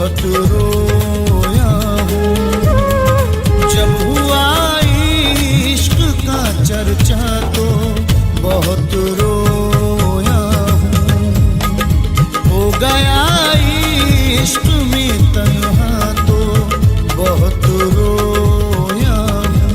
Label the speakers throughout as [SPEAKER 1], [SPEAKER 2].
[SPEAKER 1] बहुत रोया हूँ। जब हुआ इश्क का चर्चा तो बहुत रोया हूँ। हो गया इश्क में तन्हा तो बहुत रोया हूँ।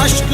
[SPEAKER 1] अश्क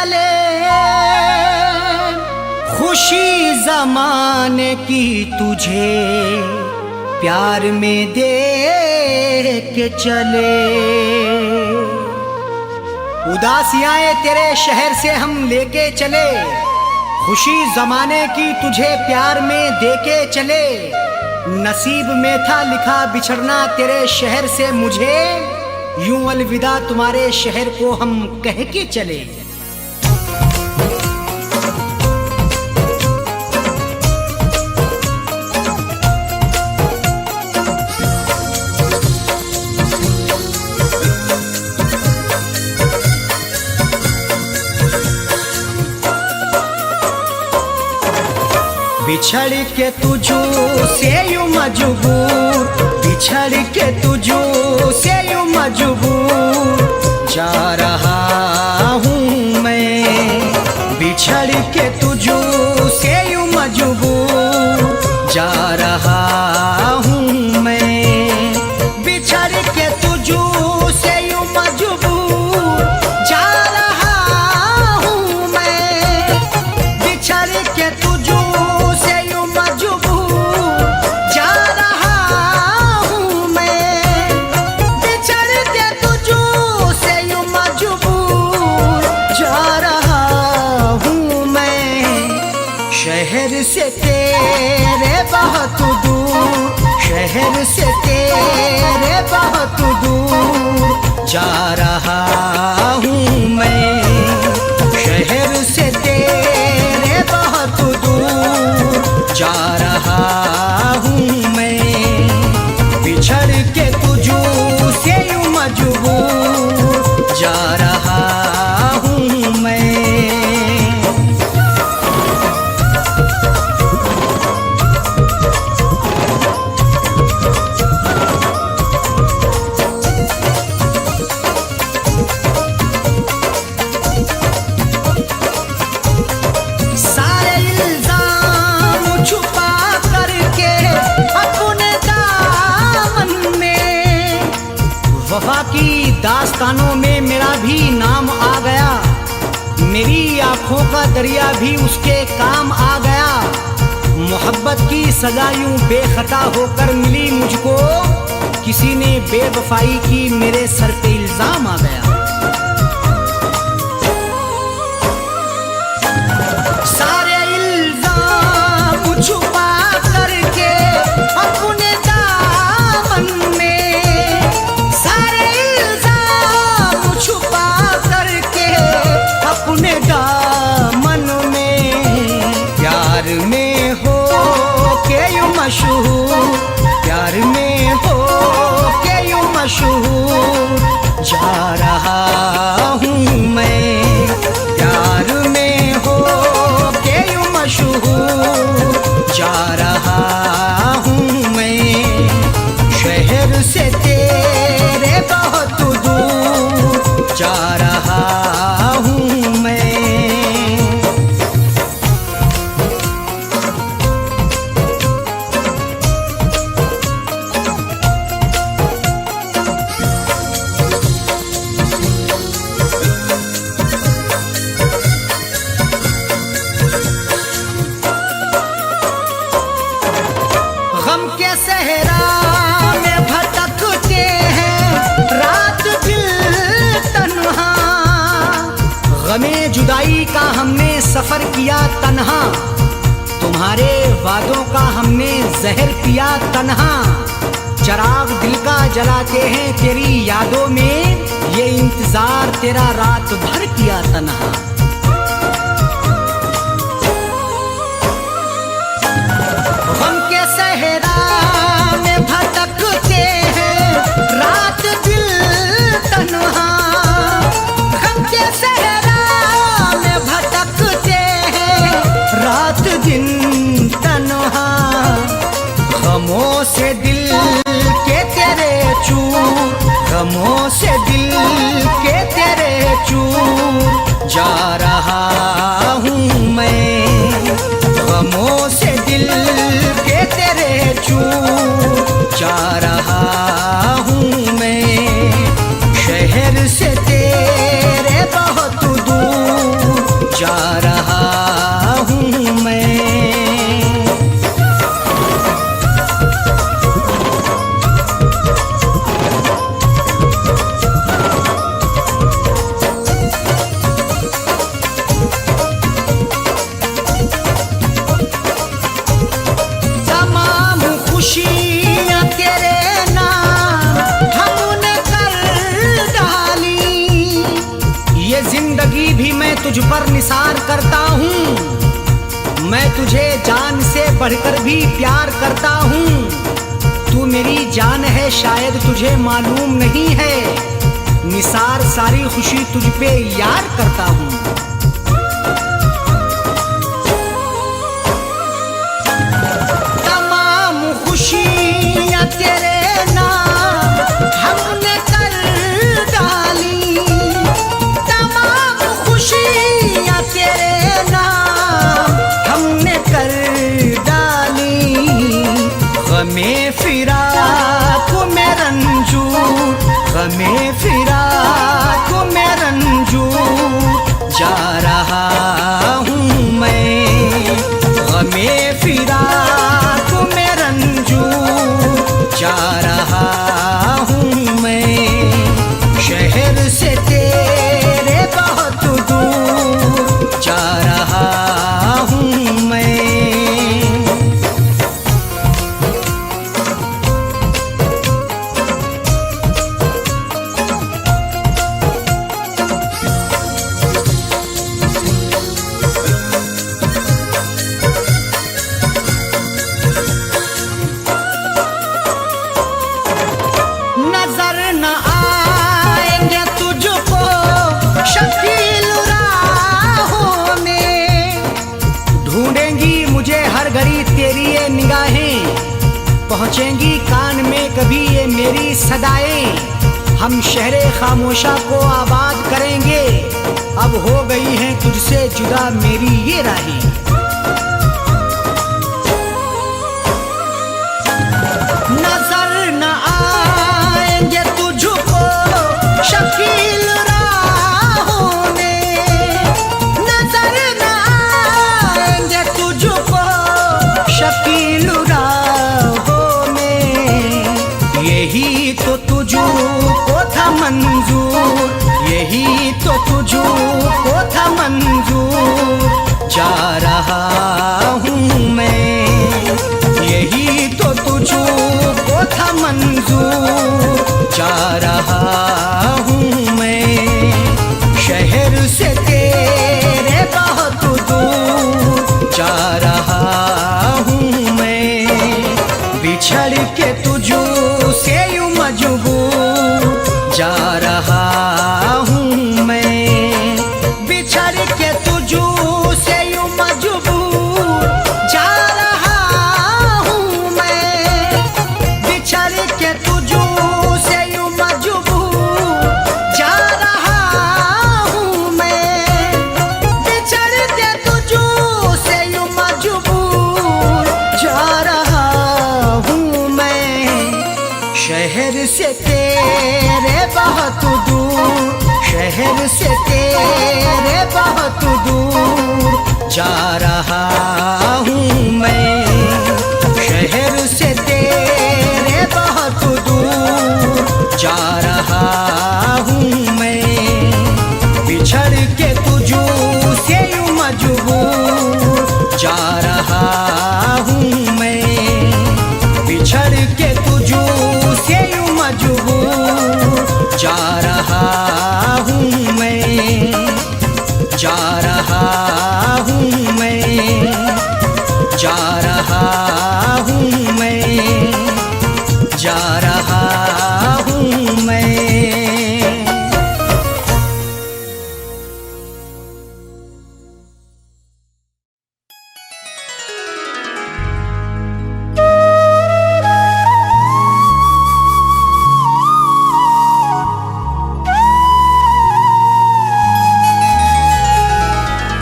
[SPEAKER 1] चले, खुशी जमाने की तुझे प्यार में दे के चले। उदासियां तेरे शहर से हम लेके चले, खुशी जमाने की तुझे प्यार में दे के चले। नसीब में था लिखा बिछड़ना तेरे शहर से मुझे, यूं अलविदा तुम्हारे शहर को हम कह के चले। बिछड़ के तुझो से यूं मजबूर, बिछड़ के तुझो से यूं मजबूर जा रहा हूँ मैं। बिछड़ के तुझो से यूं मजबूर जा रहा हूँ मैं। बिछड़ के तुझो से यूं मजबूर जा रहा हूँ मैं। बिछड़ के तुझो शहर से तेरे बहुत दूर, शहर से तेरे बहुत दूर जा रहा हूँ मैं। शहर से तेरे बहुत दूर जा रहा हूँ मैं। बिछड़ के तुझो से यूं मजबूर जा रहा हूँ मैं। वफा की दास्तानों में मेरा भी नाम आ गया, मेरी आंखों का दरिया भी उसके काम आ गया। मोहब्बत की सजा यूं बेखता होकर मिली मुझको, किसी ने बेवफाई की मेरे सर पे इल्जाम आ गया। सारे इल्जाम छुपा करके अपने दामन में, सारे इल्जाम छुपा करके अपने दामन में। प्यार में हो के यूं मशहूर, प्यार में हो के यूं मशहूर जा रहा हूँ मैं। प्यार में हो के यूं मशहूर जा रहा हूँ मैं। शहर से तेरे बहुत दूर जा रहा हूँ मैं। गम के सहरा में भटकते हैं रात दिल तन्हा, गमे जुदाई का हमने सफर किया तन्हा, तुम्हारे वादों का हमने जहर पिया तन्हा। चराग दिल का जलाते हैं तेरी यादों में, ये इंतजार तेरा रात भर किया तन्हा। गम के सहरा में भटकते हैं रात दिल तन्हा, गम के सहरा में भटकते हैं रात दिन तन्हा। गमों से दिल के तेरे चूर, गमों से दिल के तेरे चूर जा रहा हूँ मैं। गमों से दिल के तेरे चूर जा रहा हूँ मैं। शहर से तेरे बहुत दूर तुझ पर निसार करता हूँ। मैं तुझे जान से बढ़कर भी प्यार करता हूँ। तू मेरी जान है शायद तुझे मालूम नहीं है, निसार सारी खुशी तुझ पे यार करता हूँ। तमाम खुशियाँ तेरे नाम हमने कर डाली, तमाम खुशियाँ तेरे नाम हमने कर डाली। गमे फिराक में रंजूर, गमे फिराक में रंजूर जा रहा हूँ मैं। गमे फिराक में रंजूर जा रहा हूँ मैं। शहर से तेरे बहुत दूर जा रहा हूँ मैं। नजर न आएंगे तुझको शकील राहों में, ढूंढेंगी मुझे हर घड़ी तेरी ये निगाहें, पहुंचेंगी कान में कभी ये मेरी सदाएं। हम शहरे खामोशा को आबाद करेंगे, अब हो गई हैं तुझसे जुदा मेरी ये राहें। नजर न आएंगे तुझको शकील राहों में, नजर न आएंगे तुझको शकील राहों में। यही तो तुझको था मंजूर, यही तो तुझको था मंजूर जा रहा हूँ मैं। यही तो तुझको था मंजूर जा रहा हूँ मैं। शहर से तेरे बहुत दूर जा रहा हूँ मैं। बिछड़ के तुझसे यूं मजबूर जा रहा हूँ मैं। बिछड़ के तुझसे यूं मजबूर जा रहा हूँ मैं। बिछड़ के तुझसे यूं मजबूर जा रहा हूँ मैं। बिछड़ के तुझसे यूं मजबूर जा रहा हूँ मैं। शहर से तेरे बहुत दूर, शहर से तेरे बहुत दूर जा रहा हूँ मैं। शहर से तेरे बहुत दूर जा रहा हूँ मैं। बिछड़ के तुझसे यूं मजबूर जा रहा हूँ मैं। बिछड़ के तुझसे यूं मजबूर जा रहा हूँ मैं। जा रहा हूँ मैं, जा रहा हूँ मैं, जा रहा हूँ मैं।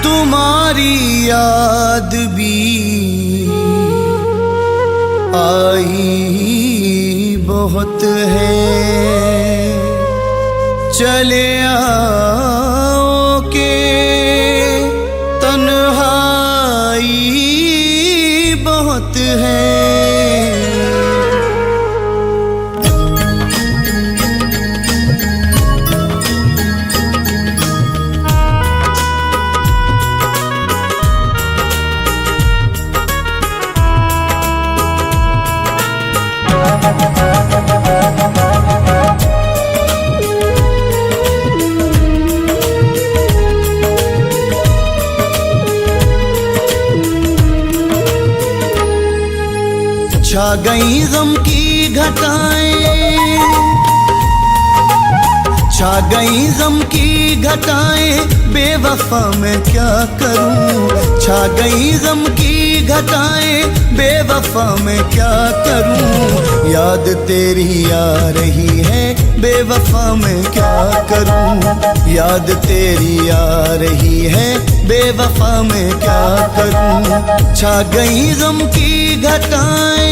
[SPEAKER 2] तुम्हारी याद भी आई बहुत है, चले आओ के तन्हाई बहुत है। छा गई गम की घटाएं, छा गई गम की घटाएं, बेवफा मैं क्या करूं। छा गई गम की घटाएं, बेवफा मैं क्या करूं। याद तेरी आ रही है, बेवफा मैं क्या करूं। याद तेरी आ रही है, बेवफा मैं क्या करूं। छा गई गम की घटाएं।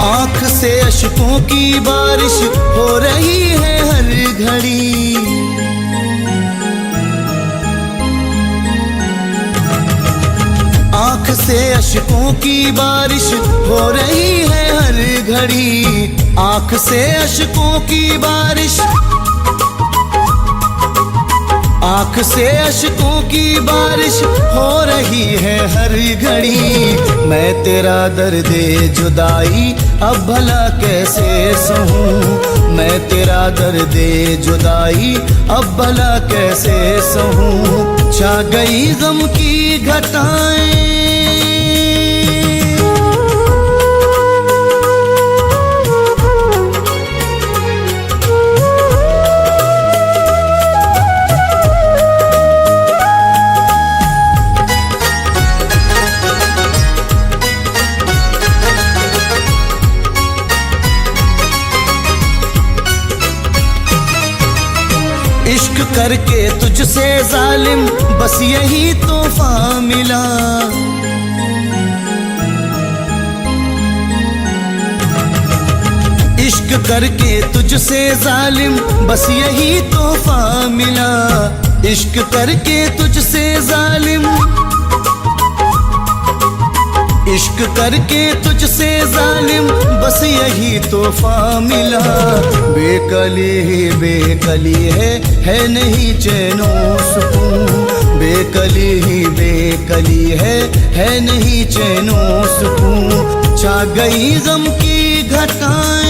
[SPEAKER 2] आँख से अश्कों की बारिश हो रही है हर घड़ी। आँख से अश्कों की बारिश हो रही है हर घड़ी। आँख से अश्कों की बारिश, आँख से अश्कों की बारिश हो रही है हर घड़ी। मैं तेरा दर्दे जुदाई अब भला कैसे सहूं। मैं तेरा दर्दे जुदाई अब भला कैसे सहूं। छा गई गम की घटाएं। इश्क करके तुझसे जालिम बस यही तोहफा मिला। इश्क करके तुझसे जालिम बस यही तोहफा मिला। इश्क करके तुझसे जालिम, इश्क करके तुझसे जालिम बस यही तोहफा मिला। बेकली ही बेकली है नहीं चैनो सुकून। बेकली ही बेकली है नहीं चैनो सुकून। छा गई गम की घटाएं।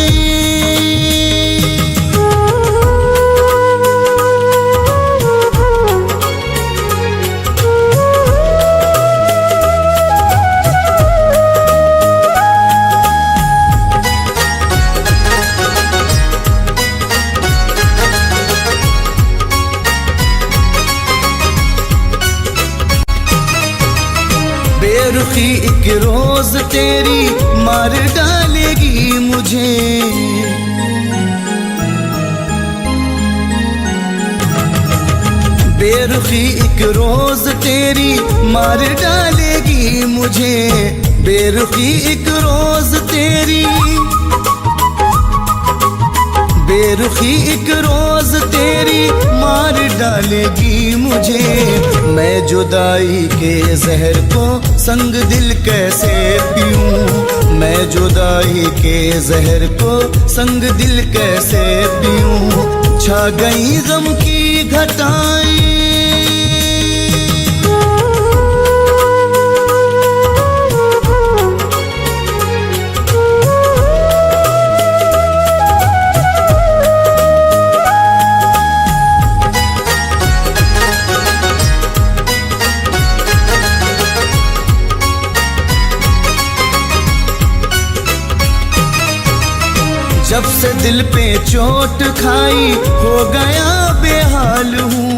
[SPEAKER 2] बेरुखी एक रोज तेरी मार डालेगी मुझे। बेरुखी एक रोज तेरी मार डालेगी मुझे। बेरुखी एक रोज तेरी, बेरुखी एक रोज तेरी मार डालेगी मुझे। मैं जुदाई के जहर को संग दिल कैसे पीऊं। मैं जुदाई के जहर को संग दिल कैसे पीऊं। छा गई गम की घटाएं। जब से दिल पे चोट खाई हो गया बेहाल हूँ।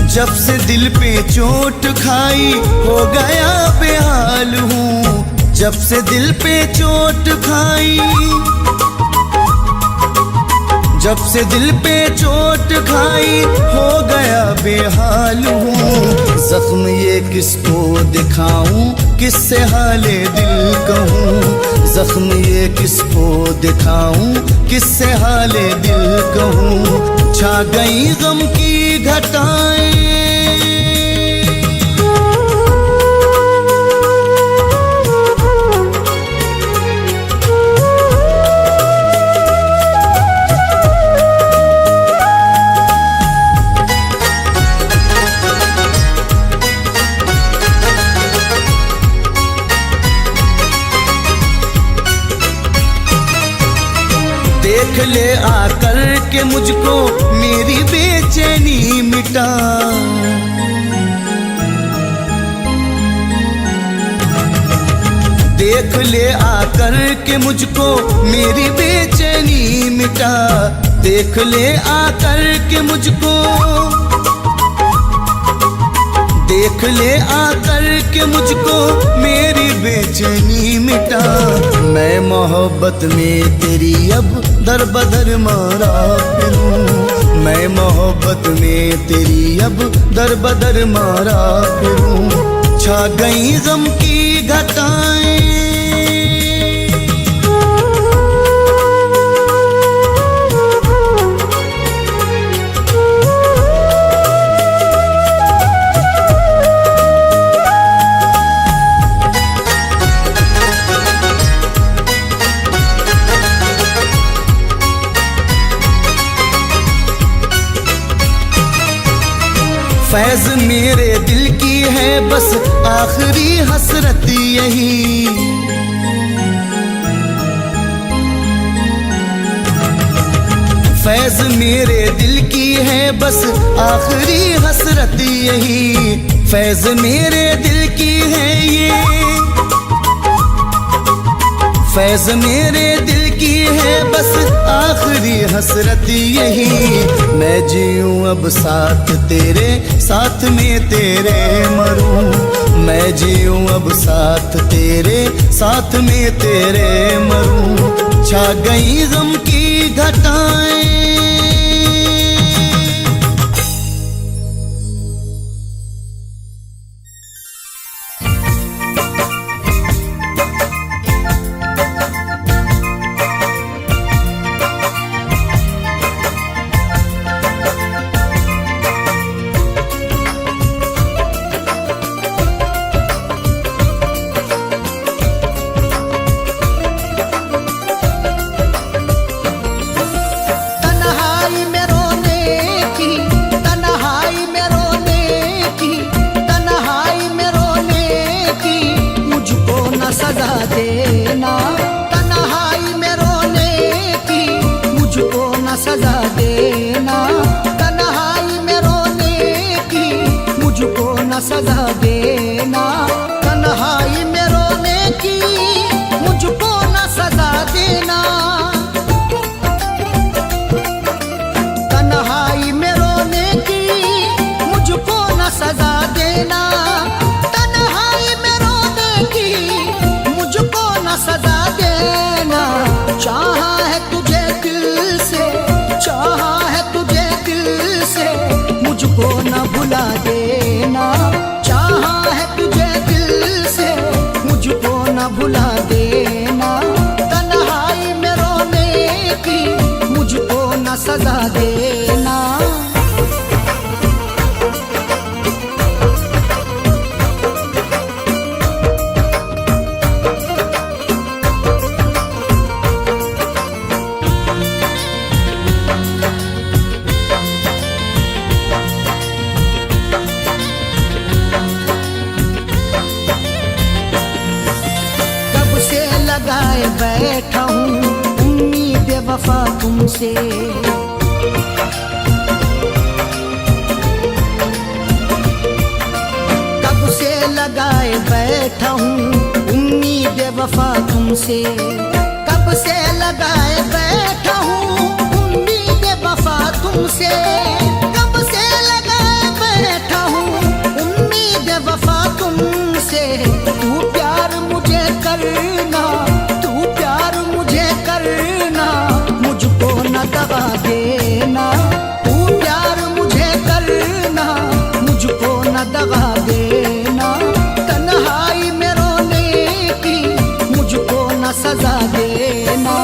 [SPEAKER 2] जब से दिल पे चोट खाई हो गया बेहाल हूँ। जब से दिल पे चोट खाई, जब से दिल पे चोट खाई हो गया बेहाल हूँ। जख्म ये किसको दिखाऊं, किससे हाले दिल कहूँ। जख्म ये किसको दिखाऊं, किससे हाले दिल कहूँ। छा गई गम की घटाएं। देख ले आकर के मुझको मेरी बेचैनी मिटा। देख ले आकर के मुझको मेरी बेचैनी मिटा। देख ले आकर के मुझको, देख ले आकर के मुझको मेरी बेचैनी मिटा। मैं मोहब्बत में तेरी अब दर बदर मारा फिरूं। मैं मोहब्बत में तेरी अब दर बदर मारा फिरूं। छा गई गम की घटाएं, फैज मेरे दिल की है बस आखिरी हसरत यही। फैज मेरे दिल की है बस आखिरी हसरत यही। फैज मेरे दिल की है ये, फैज मेरे दिल की है बस आखिरी हसरत यही। मैं जीऊं अब साथ तेरे, साथ में तेरे मरूं। मैं जीऊं अब साथ तेरे, साथ में तेरे मरूं। छा गई गम की घटाएं,
[SPEAKER 1] सजा देना। तन्हाई में रोने की मुझको न सजा देना। तन्हाई में रोने की मुझको न सजा देना। तन्हाई में रोने की मुझको न सजा देना। तन्हाई में रोने की मुझको न सजा देना। चाहा है तुझे दिल से, चाहा है तुझे दिल से, मुझको न भुला देना। चाहा है तुझे दिल से, मुझको न भुला देना। तन्हाई में रोने की मुझको न सजा देना। लगाए बैठा हूँ उम्मीद वफा तुमसे। कब से लगाए बैठा हूँ उम्मीद वफा तुमसे। कब से लगाए बैठा हूँ उम्मीद वफा तुमसे। कब से लगाए बैठा हूँ उम्मीद वफा तुमसे। तू प्यार मुझे करना, तू प्यार मुझे करना, मुझको न दगा देना। तू प्यार मुझे करना, मुझको न दगा देना। तन्हाई में रोने की मुझको न सजा देना।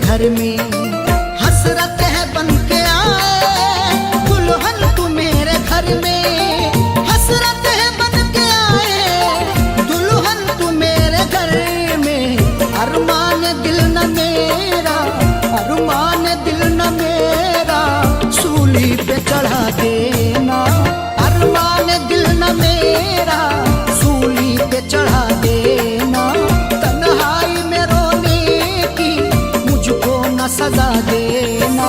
[SPEAKER 1] घर में, हसरत है बन के आए दुल्हन तू मेरे घर में, हसरत है बन के आए दुल्हन तू मेरे घर में। अरमान दिल न मेरा, अरमान दिल न मेरा सूली पे चढ़ा देना, अरमान दिल न मेरा सूली पे चढ़ा देना। तन्हाई में रोने की मुझको न सजा देना।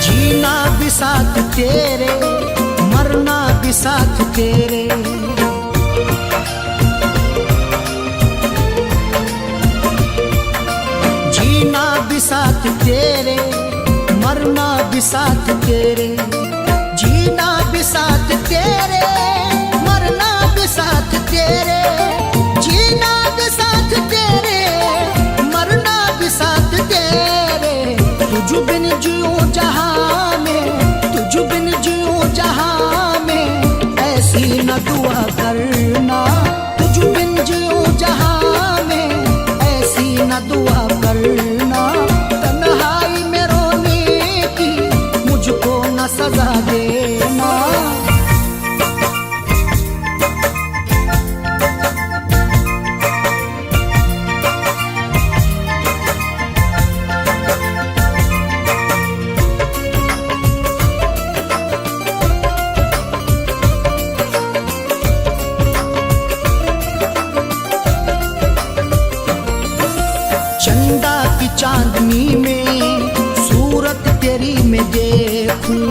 [SPEAKER 1] जीना भी साथ तेरे, मरना भी साथ तेरे, जीना भी साथ तेरे, मरना भी साथ तेरे, जीना भी साथ तेरे, मरना भी साथ तेरे, जीना भी साथ तेरे, मरना भी साथ तेरे। तुझ बिन जियूं जहां में, तुझ बिन जियूं जहां में ऐसी न दुआ करना, तुझ बिन जियूं जहां में ऐसी न दुआ करना। तन्हाई में रोने की मुझको न सजा देना। चंदा की चांदनी में सूरत तेरी मैं देखूं,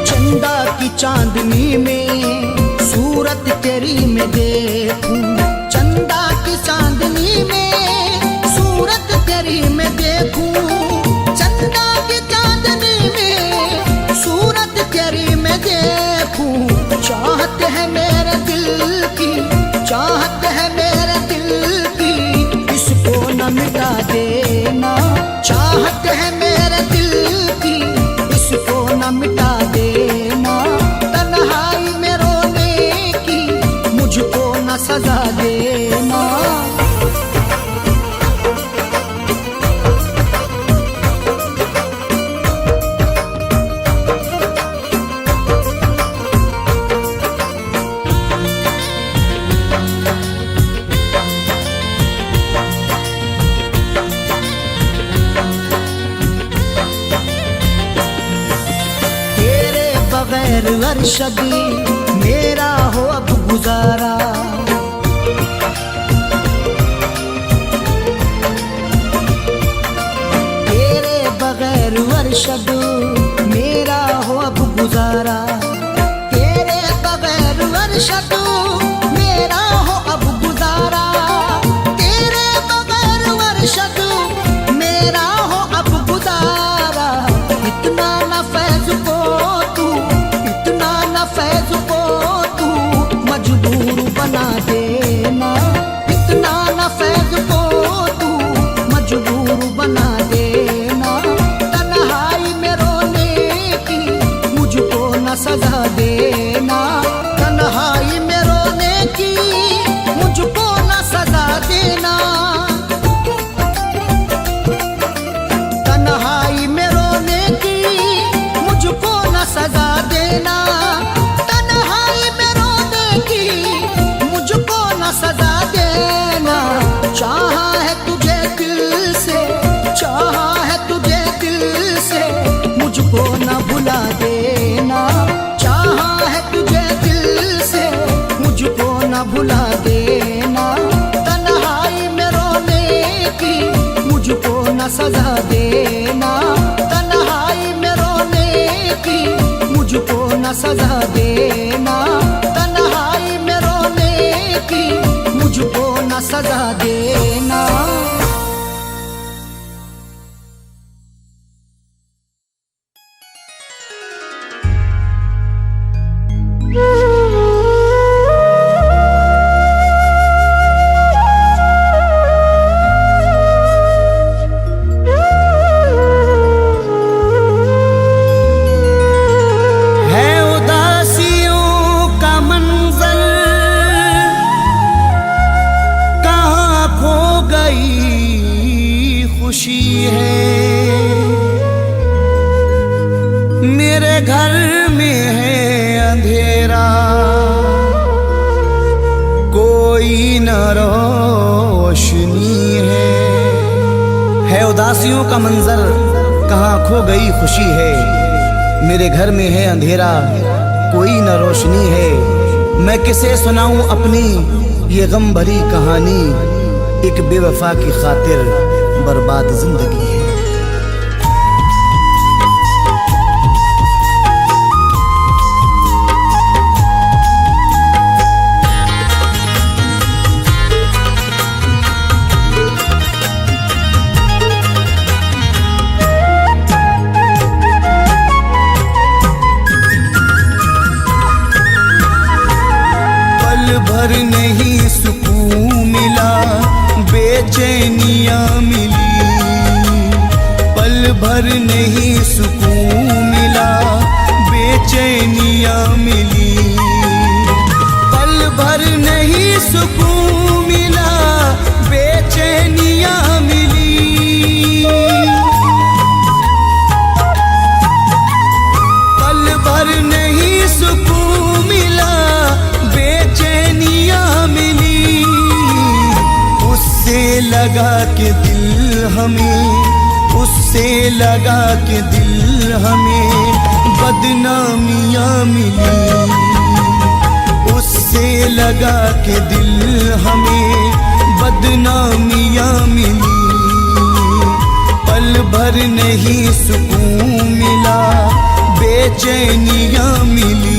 [SPEAKER 1] चंदा की चांदनी में सूरत तेरी मैं देखूं, चंदा की चांदनी में सूरत तेरी मैं देखूं, चंदा की चांदनी में सूरत तेरी मैं देखूं। चाहत है मेरे दिल की, चाहत है मेरे दिल की, इसको न मिटा देना, चाहत है मेरे दिल की, इसको न मिटा देना। तन्हाई में रोने की मुझको न सजा देना। बगैर अरशद मेरा हो अब गुजारा, तेरे बगैर अरशद मेरा हो अब गुजारा, तेरे बगैर अरशद मेरा हो अब गुजारा, तेरे बगैर अरशद मेरा हो अब गुजारा। इतना न फैज़ को तू, इतना न फैज़ को तू मजबूर बना देना, इतना न फैज़ को तू मजबूर बना देना। तन्हाई में रोने की मुझको न सजा देना, तन्हाई में रोने की मुझको न सजा देना। तन्हाई में रोने की मुझको न सजा देना, तन्हाई में रोने की मुझको न सजा देना। चाहा है तुझे दिल से, चाहा है तुझे दिल से, मुझको न भुला देना, चाहा है तुझे दिल से, मुझको न भुला देना। तन्हाई में रोने की मुझको न सजा देना, तन्हाई में रोने की मुझको न सजा देना, तन्हाई में रोने की मुझको न सजा देना।
[SPEAKER 2] कोई न रोशनी है उदासियों का मंजर, कहाँ खो गई खुशी है। मेरे घर में है अंधेरा, कोई न रोशनी है। मैं किसे सुनाऊं अपनी ये गम भरी कहानी, एक बेवफा की खातिर बर्बाद जिंदगी है। भर नहीं सुकून मिला, बेचैनियाँ मिली। पल भर नहीं सुकून मिला, बेचैनियाँ मिली। पल भर नहीं सुकून मिला, बेचैनियाँ मिली। पल भर नहीं सुकून मिला, बेचैनियाँ मिली। उससे लगा के दिल हमें, उससे लगा के दिल हमें बदनामियाँ मिली। उससे लगा के दिल हमें बदनामियाँ मिली। पल भर नहीं सुकून मिला, बेचैनियाँ मिली।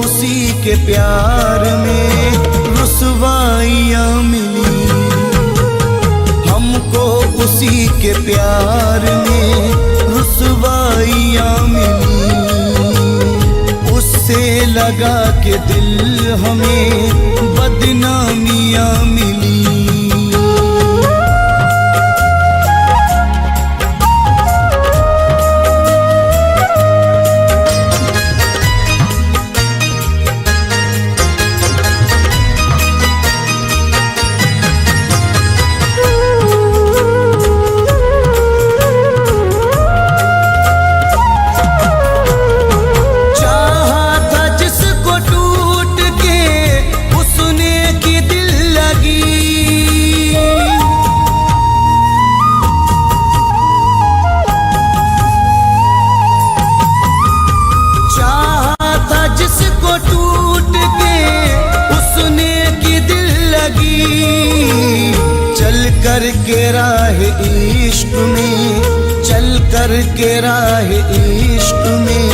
[SPEAKER 2] उसी के प्यार में रुसवाइयाँ मिली। हमको उसी के प्यार में रुसवाइयाँ मिली। उससे लगा के दिल हमें बदनामियाँ मिली। कर के राह इश्क में, चल कर के राह इश्क में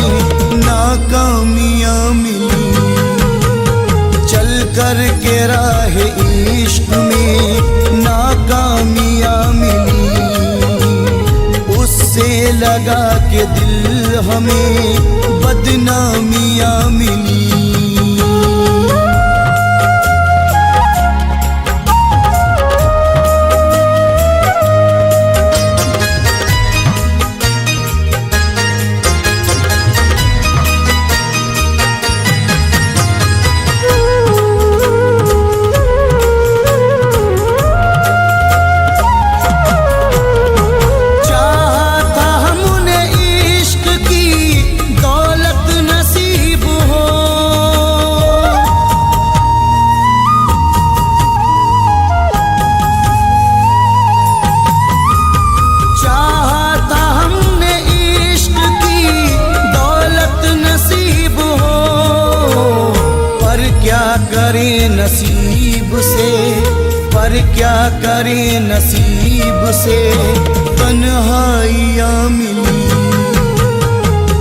[SPEAKER 2] नाकामियाँ मिली। चल कर के राह इश्क में नाकामियाँ मिली। उससे लगा के दिल हमें बदनामियाँ मिली। करें नसीब से, पर क्या करें नसीब से तन्हाइयाँ मिली।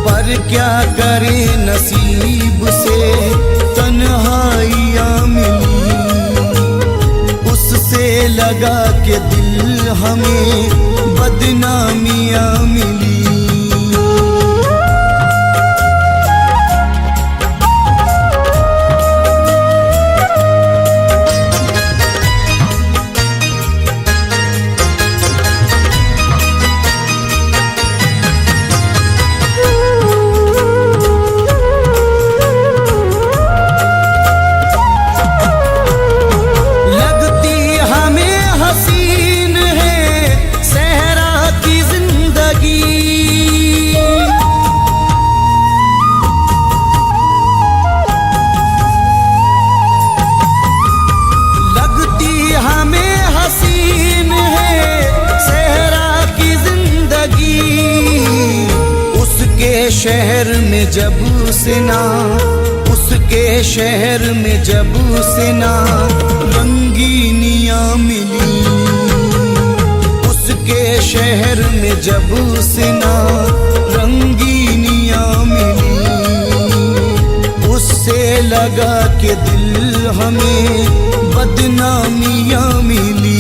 [SPEAKER 2] पर क्या करे नसीब से तन्हाइयाँ मिली, उससे लगा के दिल हमें बदनामियाँ मिली। शहर में जब से ना, उसके शहर में जब से ना रंगीनियाँ मिली, उसके शहर में जब से ना रंगीनियाँ मिली, उससे लगा के दिल हमें बदनामियाँ मिली।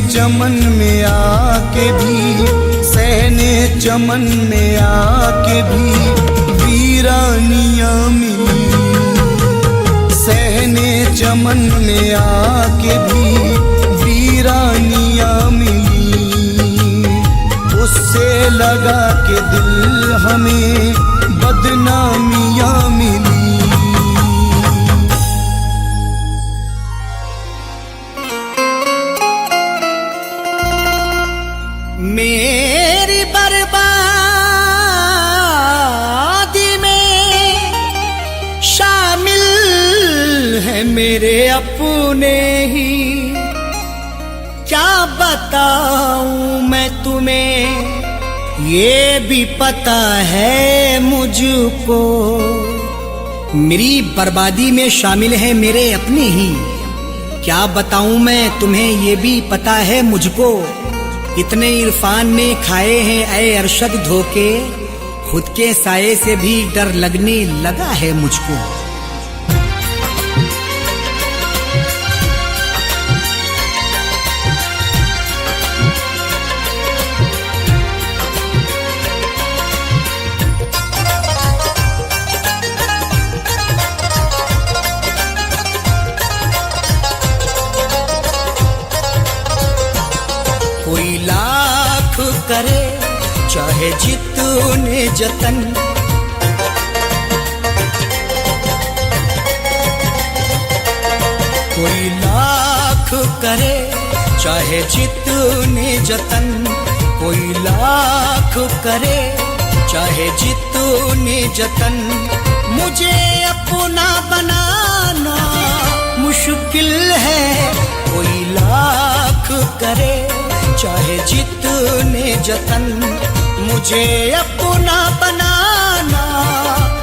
[SPEAKER 2] चमन में आके भी, सहने चमन में आके भी वीरानियाँ मिली, सहने चमन में आके भी वीरानियाँ मिली, उससे लगा के दिल हमें बदनामियाँ मिली।
[SPEAKER 1] मेरी बर्बादी में शामिल है मेरे अपने ही, क्या बताऊं मैं तुम्हें ये भी पता है मुझको। मेरी बर्बादी में शामिल है मेरे अपने ही, क्या बताऊं मैं तुम्हें ये भी पता है मुझको। इतने इरफान ने खाए हैं ऐ अरशद धोखे, खुद के साये से भी डर लगने लगा है मुझको। कोई लाख करे चाहे जितने जतन, कोई लाख करे चाहे जितने जतन, कोई लाख करे चाहे जितने जतन, मुझे अपना बनाना मुश्किल है। कोई लाख करे चाहे जितने जतन, मुझे अपना बनाना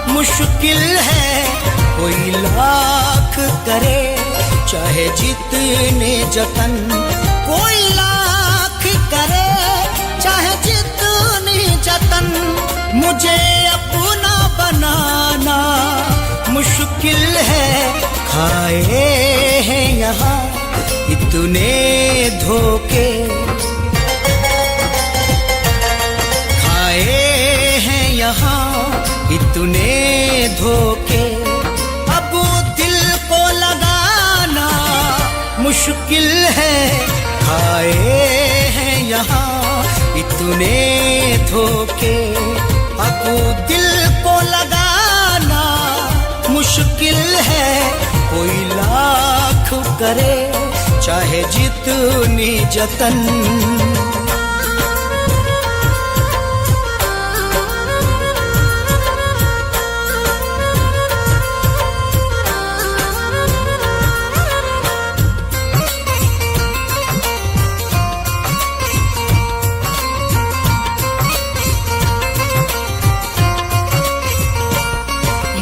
[SPEAKER 1] मुश्किल है। कोई लाख करे चाहे जितने जतन, कोई लाख करे चाहे जितने जतन, मुझे अपना बनाना मुश्किल है। खाए हैं यहाँ इतने धोखे, खाए हैं यहाँ इतने धोखे, अब दिल को लगाना मुश्किल है। खाए हैं यहाँ इतने धोखे, अब दिल को लगाना मुश्किल है, कोई लाख करे चाहे जितनी जतन।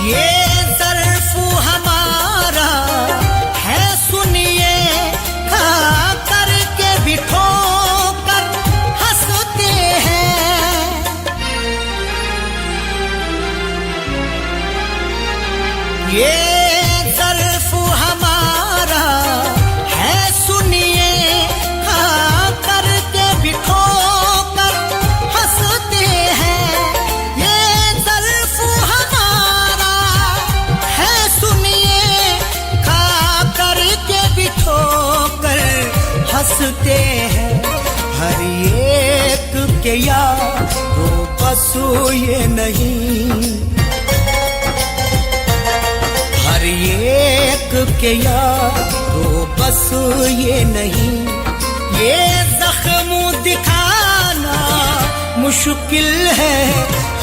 [SPEAKER 1] ये ज़र्फ़ हमारा है सुनिए, खा करके भी ठोकर हंसते हैं। ये ज़र्फ़ हमारा है सुनिए, खा करके भी ठोकर हंसते हैं। हर एक के यारो बस ये नहीं, एक के यारो बस ये नहीं, ये जख्म दिखाना मुश्किल है।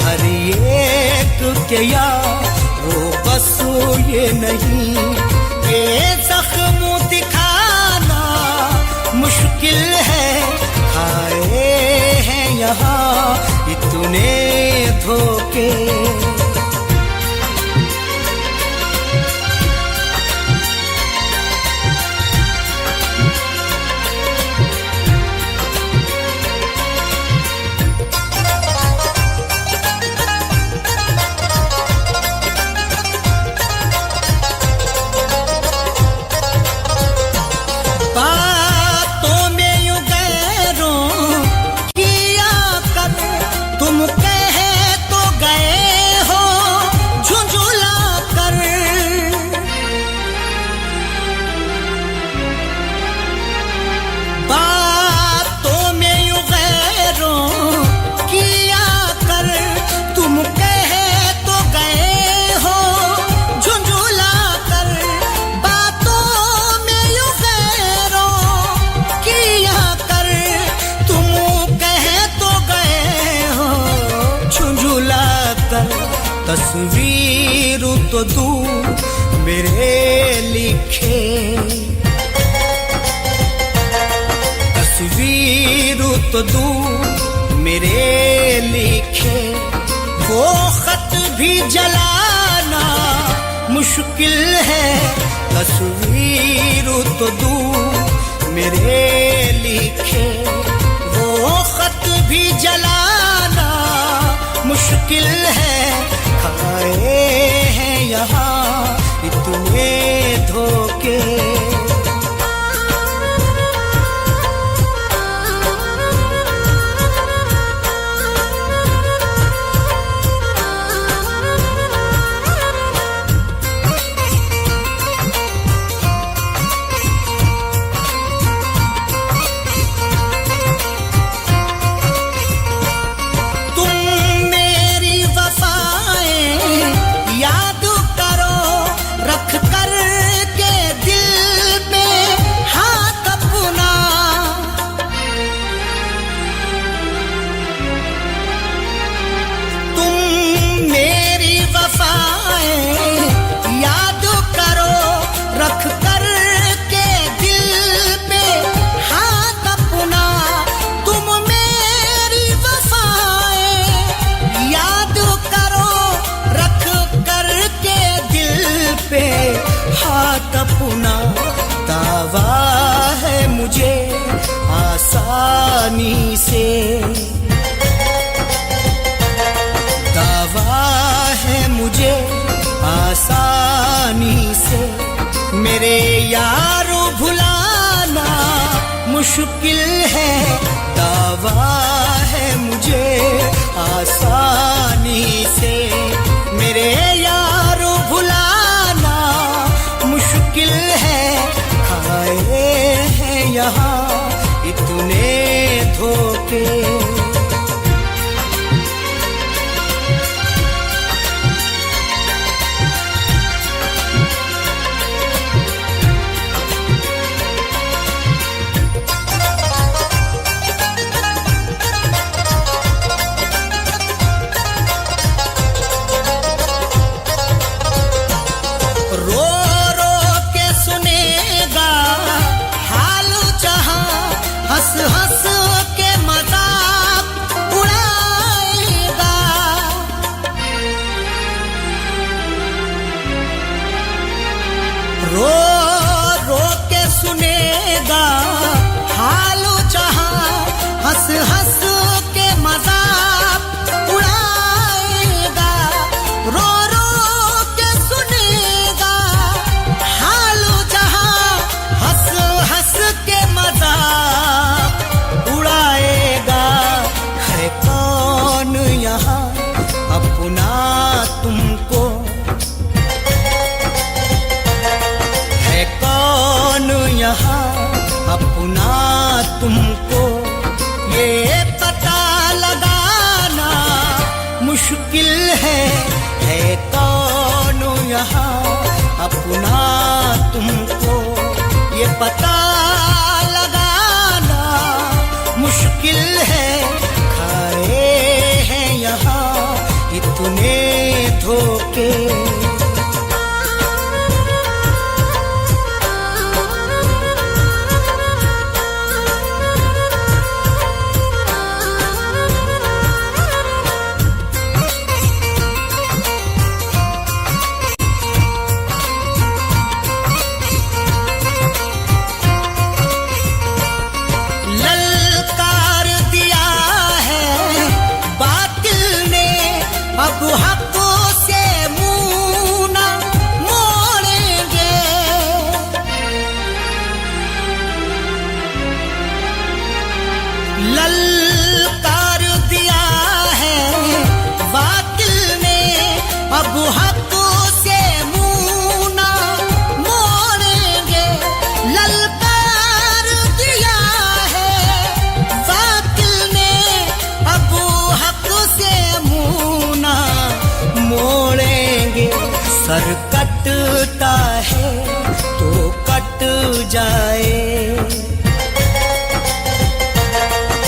[SPEAKER 1] हर एक के यारो बस ये नहीं, ये जख्म दिखाना मुश्किल है। खाए हैं यहाँ इतने धोखे, तस्वीर तो दूर मेरे लिखे, तस्वीर तो दूर मेरे लिखे। वो खत भी जलाना मुश्किल है, तस्वीर तो दूर मेरे लिखे। वो खत भी जलाना मुश्किल है। खाए हैं यहाँ इतने धोखे, अपना दावा है मुझे आसानी से, दावा है मुझे आसानी से। मेरे यारो भुलाना मुश्किल है, दावा है मुझे आसानी से। मेरे यारो भुलाना मुश्किल है। खाए हैं यहाँ इतने धोखे, सुनेगा हालो जहां, हंस हंस के मजाक उड़ाएगा, रो रो के सुनेगा हालो जहां, हंस हंस के मजाक उड़ाएगा। है कौन यहाँ अपना तुमको, है कौन यहाँ अपना तुमको, ये पता लगाना मुश्किल है कौन यहाँ अपना तुमको, ये पता लगाना मुश्किल है। खाए हैं यहाँ इतने धोखे, अब हकों से मुंह न मोड़ेंगे, ललकार दिया है बातिल ने, अब हकों से मुंह न मोड़ेंगे, ललकार दिया है बातिल ने, अब हक से मुंह न मोड़ेंगे। सर कटता है तो कट जाए,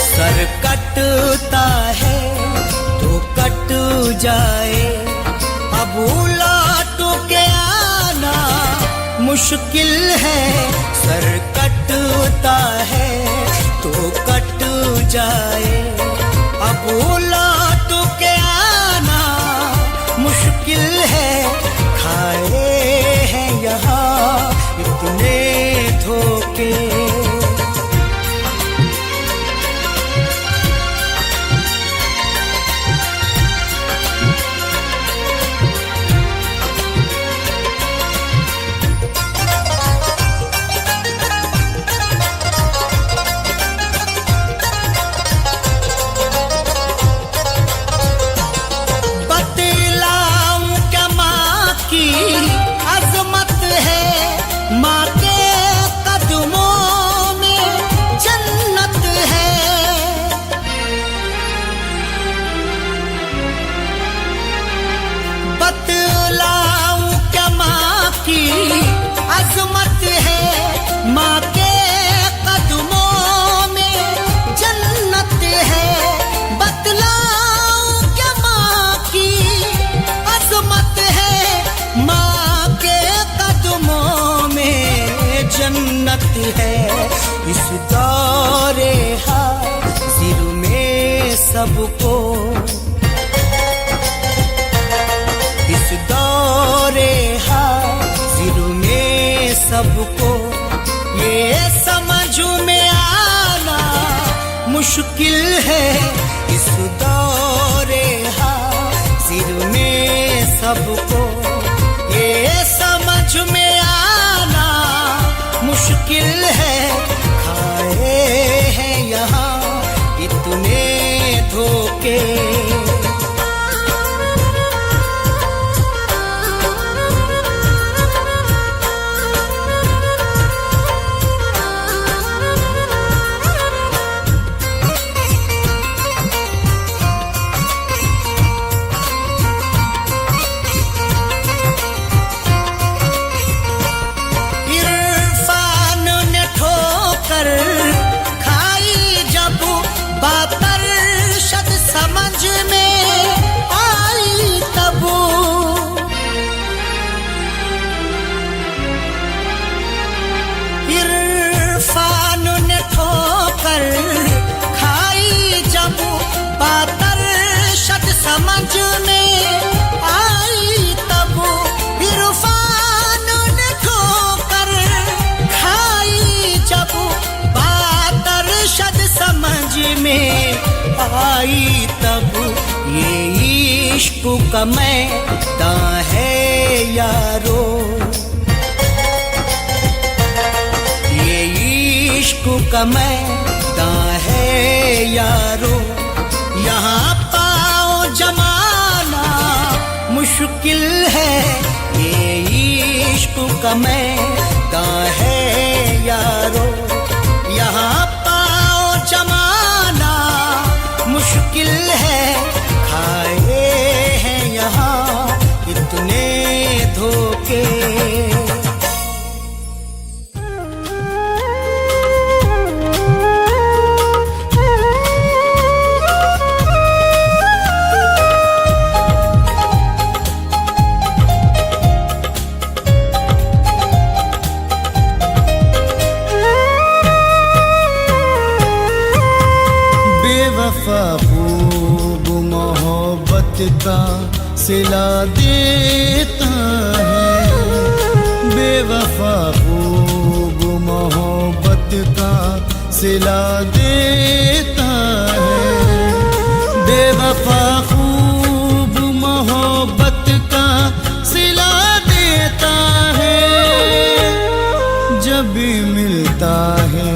[SPEAKER 1] सर कटता है तो कट जाए, अब लौट के आना मुश्किल है। सर कटता है तो कट जाए, अब लौट के आना मुश्किल है। खाए हैं यहाँ इतने धोखे, अजमत है माँ के कदमों में जन्नत है, बतलाऊं क्या माँ की अजमत है, माँ के कदमों में जन्नत है, बतलाऊं क्या माँ की अजमत है, माँ के कदमों में जन्नत है। इस दौरे हाजिर में सबको, इस दौरे हाजिर में सबको, ये समझ में आना मुश्किल है। इस दौरे हाजिर में सबको, ये समझ में आना मुश्किल है। खाए हैं यहाँ इतने धोखे, खाई जब बात अरशद समझ में आई तब, इरफान ने ठोकर खाई जब बात अरशद समझ में आई तब, इरफान ने ठोकर खाई जब इश्क का मैदान है यारो, ये इश्क का मैदान है यारो। यहाँ पाओ जमाना मुश्किल है, ये इश्क का मैदान है यारो। यहाँ पाओ जमाना मुश्किल है, खाए हैं यहाँ इतने धोखे।
[SPEAKER 2] खूब मोहब्बत का सिला देता है, बेवफा खूब मोहब्बत का सिला देता है। बेवफा खूब मोहब्बत का सिला देता है, जब भी मिलता है,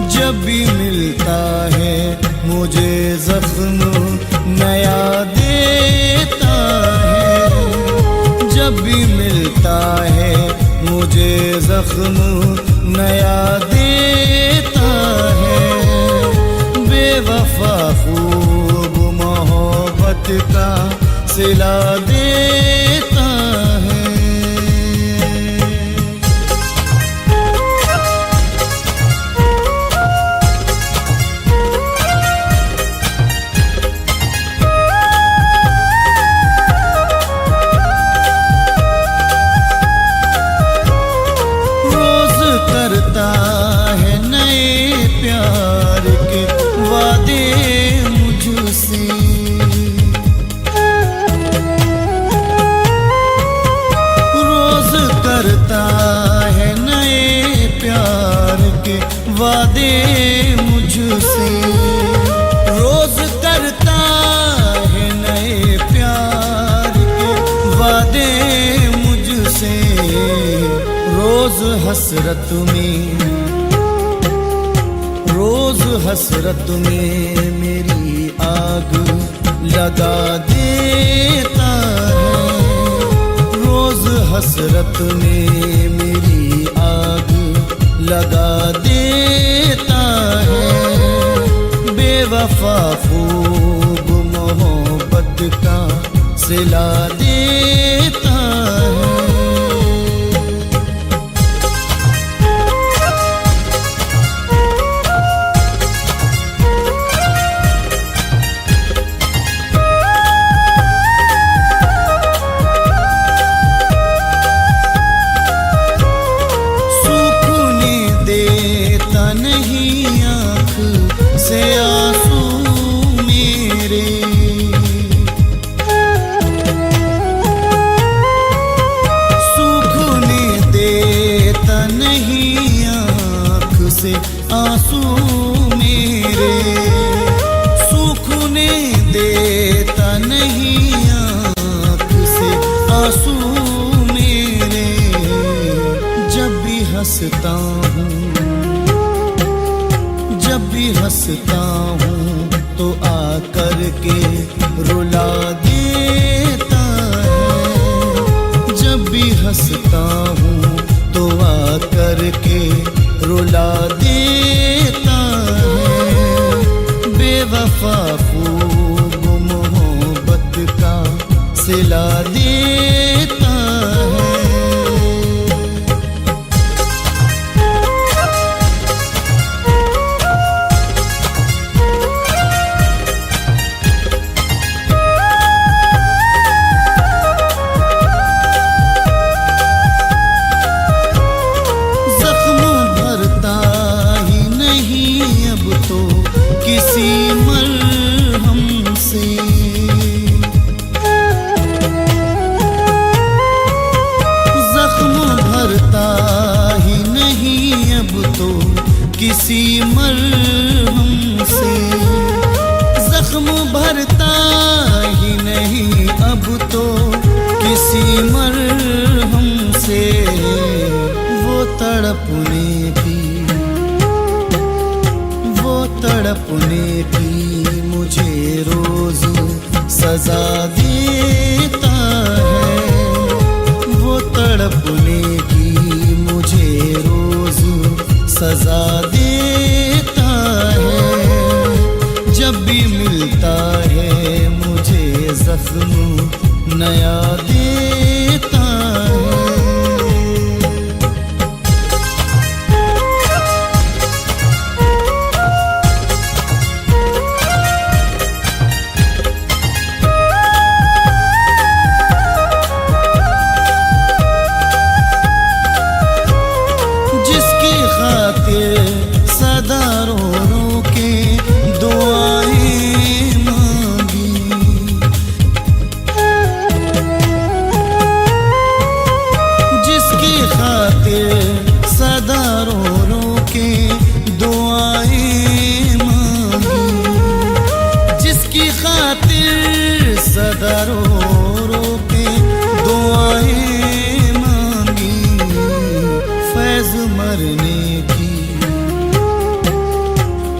[SPEAKER 2] जब भी मिलता है मुझे जख्म नया देता है। जब भी मिलता है मुझे जख्म नया देता है। बेवफा खूब मोहब्बत का सिला देता है। है नए प्यार के वादे मुझसे, रोज करता है नए प्यार के वादे मुझसे। रोज करता है नए प्यार के वादे मुझसे। रोज हसरत में, रोज हसरत में मेरी आग लगा देता है। रोज हसरत में मेरी आग लगा देता है। बेवफा खूब मोहब्बत का सिला देता है। से आंसू मेरे, सूखने देता नहीं आँख से आंसू मेरे। सूखने देता नहीं आँख से आंसू मेरे। जब भी हंसता हूँ, जब भी हंसता हूँ तो आकर के रुला देता है। जब भी हंसता हूँ तो आकर के रुला देता है। बेवफा खूब मोहब्बत का सिला देता है। किसी मरहम से तड़पने की मुझे रोज सजा देता है। जब भी मिलता है मुझे जख्म नया देता है। सदा रो रो के दुआएं मांगी, जिसकी खातिर सदा रो रो के दुआएं मांगी, जिसकी खातिर सदा रो रो के दुआएं मांगी। फैज़ मरने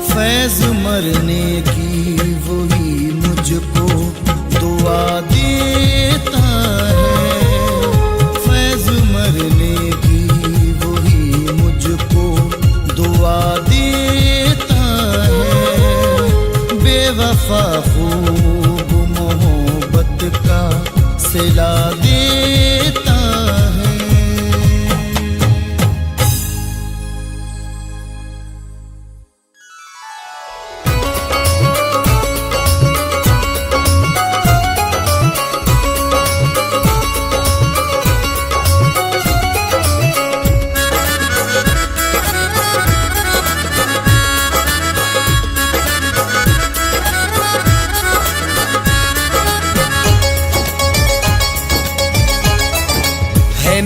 [SPEAKER 2] फैज़ मरने की वही मुझको दुआ देता है। फैज़ मरने की वही मुझको दुआ देता है। बेवफा खूब मोहब्बत का सिला देता है।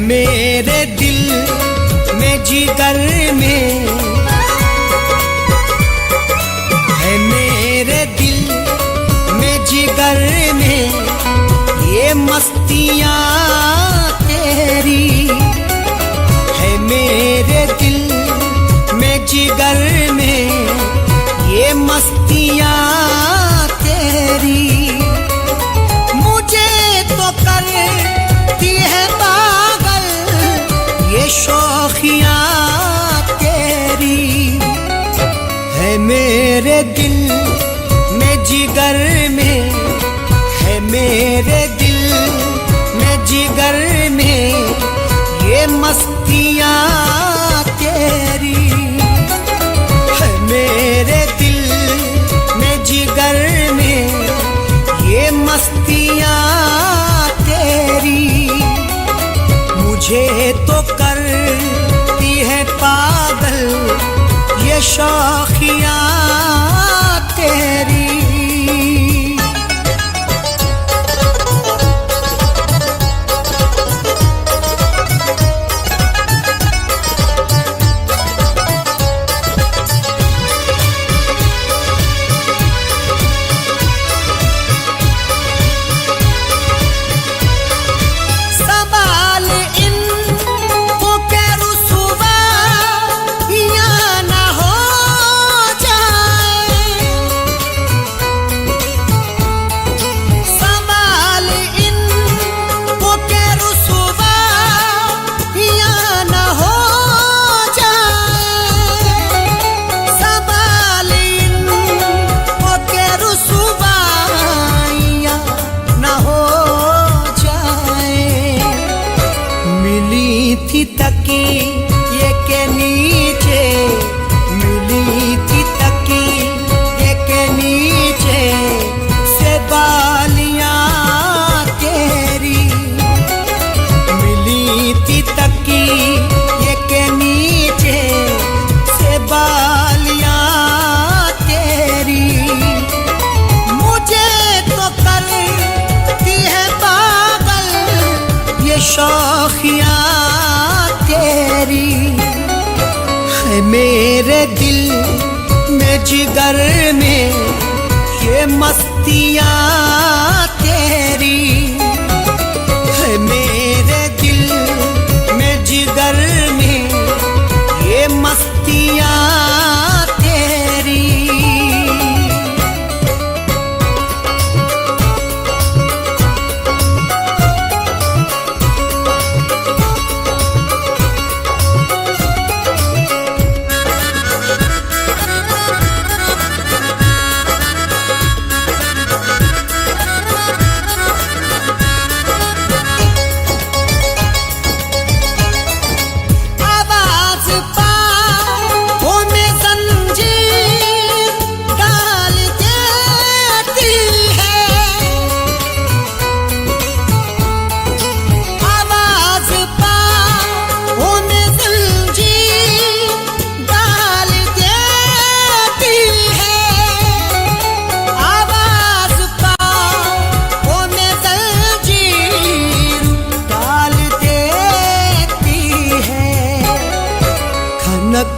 [SPEAKER 1] मेरे दिल में जिगर में है, मेरे दिल में जिगर में ये मस्तियाँ तेरी है। मेरे दिल में जिगर में ये मस्तियाँ तेरी मुझे तो करती है पागल ये शौखियाँ तेरी है। मेरे दिल में जिगर में है, मेरे दिल में जिगर में ये मस्तियाँ तेरी है। मेरे दिल में जिगर में ये मस्तियाँ तेरी मुझे तो करती है पागल ये शौखियाँ तेरी। थी तकिए के नीचे, मिली थी तकिए के नीचे से बालियां तेरी, मिली थी तकिए के नीचे से बालियां तेरी। मुझे तो करती है पागल ये शौखियां तेरी है। मेरे दिल में जिगर में ये मस्तियाँ तेरी है। मेरे दिल में जिगर में ये मस्तियाँ तेरी।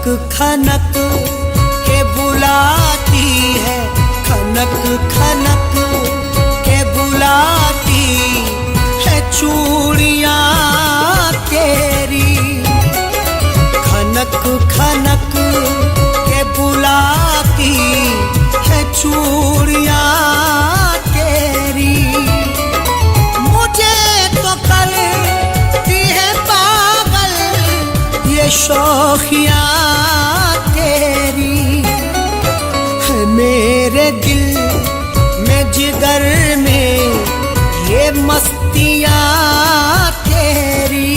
[SPEAKER 2] खनक के बुलाती है, खनक खनक के बुलाती है चूड़ियां तेरी। खनक खनक के बुलाती है चूड़ियां तेरी। मुझे तो करती है पागल ये शौखियां तेरी। है मेरे दिल में जिगर में ये मस्तियां तेरी।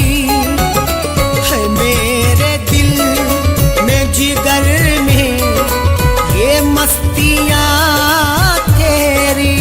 [SPEAKER 2] है मेरे दिल में जिगर में ये मस्तियां तेरी।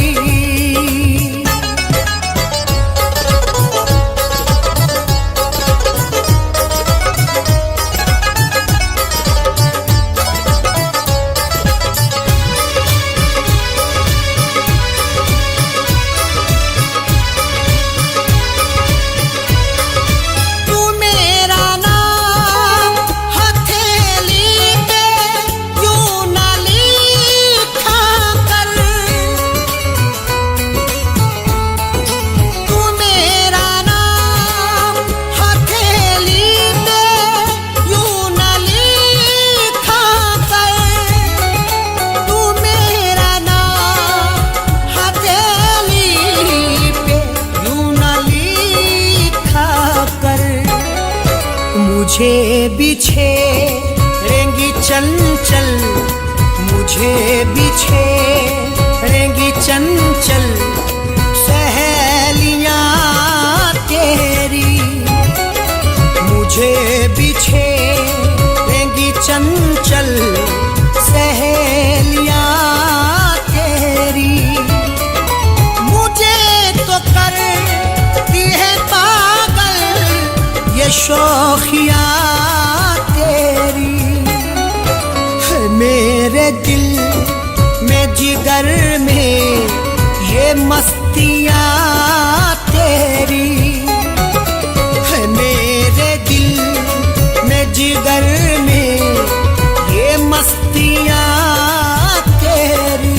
[SPEAKER 2] मुझे बिछेरेंगी चंचल, मुझे बिछेरेंगी चंचल सहेलियां तेरी। मुझे बिछेरेंगी चंचल सहेलियां तेरी। मुझे तो करती है पागल ये शौखियां तेरी। है मेरे दिल में जिगर में ये मस्तियां तेरी। है मेरे दिल में जिगर में ये मस्तियां तेरी।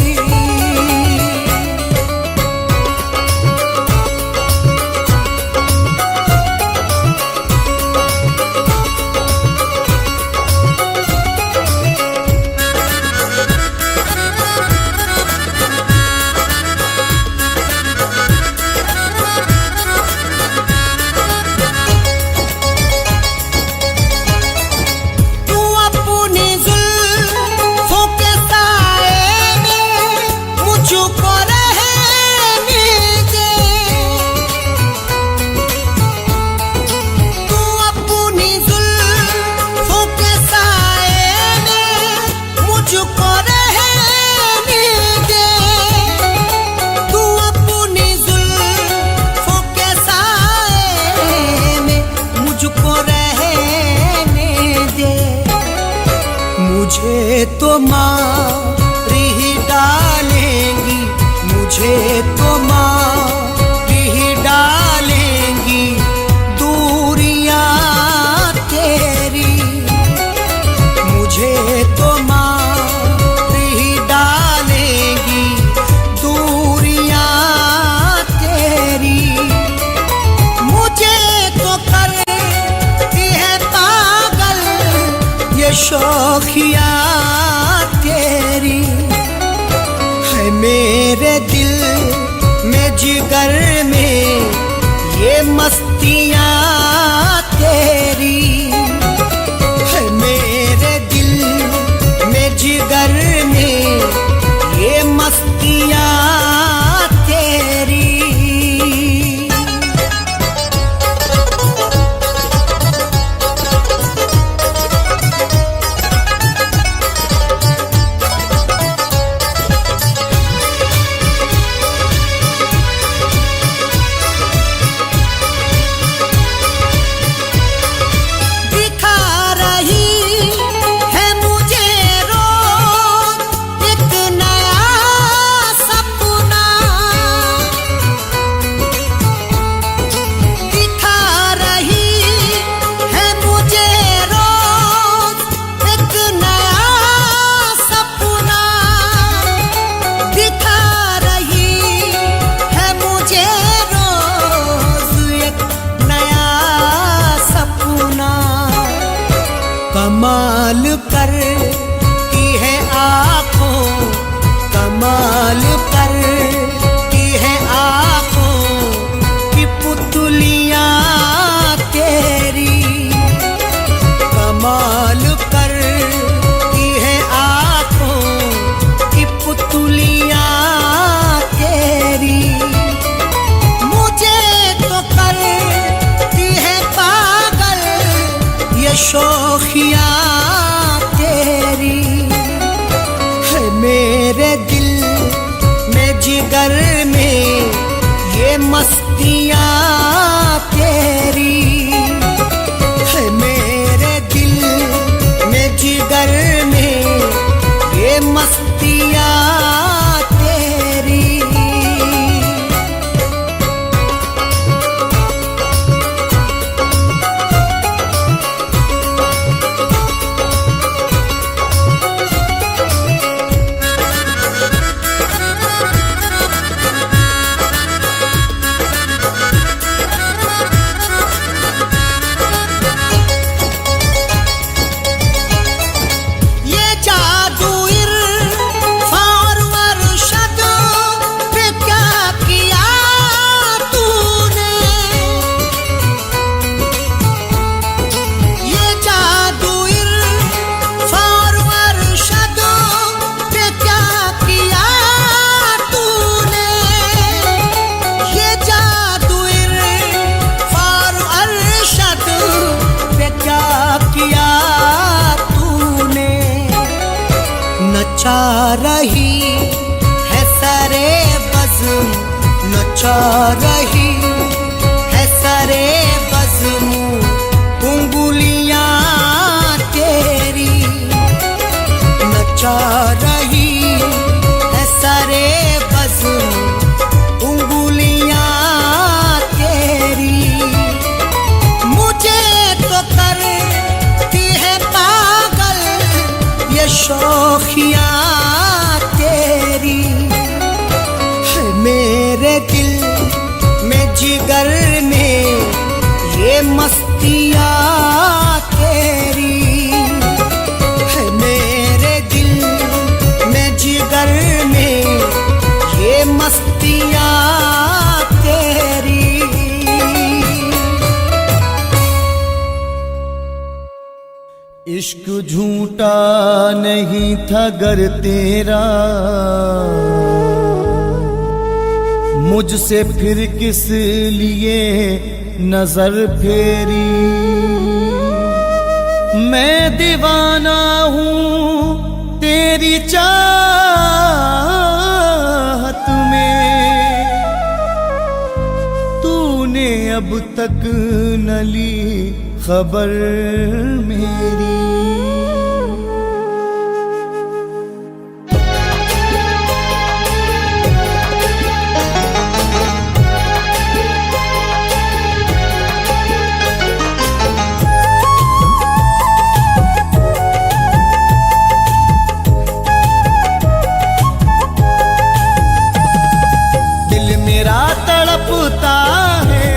[SPEAKER 2] मुझे तो मार ही डालेंगी, मुझे तो मार ही डालेंगी दूरियां तेरी। मुझे तो मार ही डालेंगी दूरियां तेरी। मुझे तो करती है पागल ये शौखियां तेरी। है मेरे दिल में जिगर में ये मस्तियां तेरी। है मेरे दिल में जिगर में ये मस्तियां तेरी।
[SPEAKER 1] कमाल करती है आँखों, कमाल करती है आँखों की पुतलियाँ तेरी, कमाल करती है आँखों की पुतलियाँ तेरी। मुझे तो करती है पागल ये शौखियाँ तेरी, है मेरे दिल में जिगर में ये मस्तियाँ तेरी, है मेरे दिल में जिगर में ये मस्तियाँ तेरी। नचा रही है सरे बज़्म, नचा रही है सरे बज़्म उंगलियां तेरी, नचा रही है सरे बज़्म उंगलियां तेरी। मुझे तो करती है पागल ये शौखियाँ तेरी, है मेरे दिल में जिगर में ये मस्तियाँ तेरी, है मेरे दिल में जिगर में ये मस्तियाँ तेरी।
[SPEAKER 2] इश्क झूठा नहीं था गर तेरा, मुझसे फिर किस लिए नजर फेरी। मैं दीवाना हूँ तेरी चाहत में, तूने अब तक न ली खबर मेरी। दिल मेरा तड़पता है,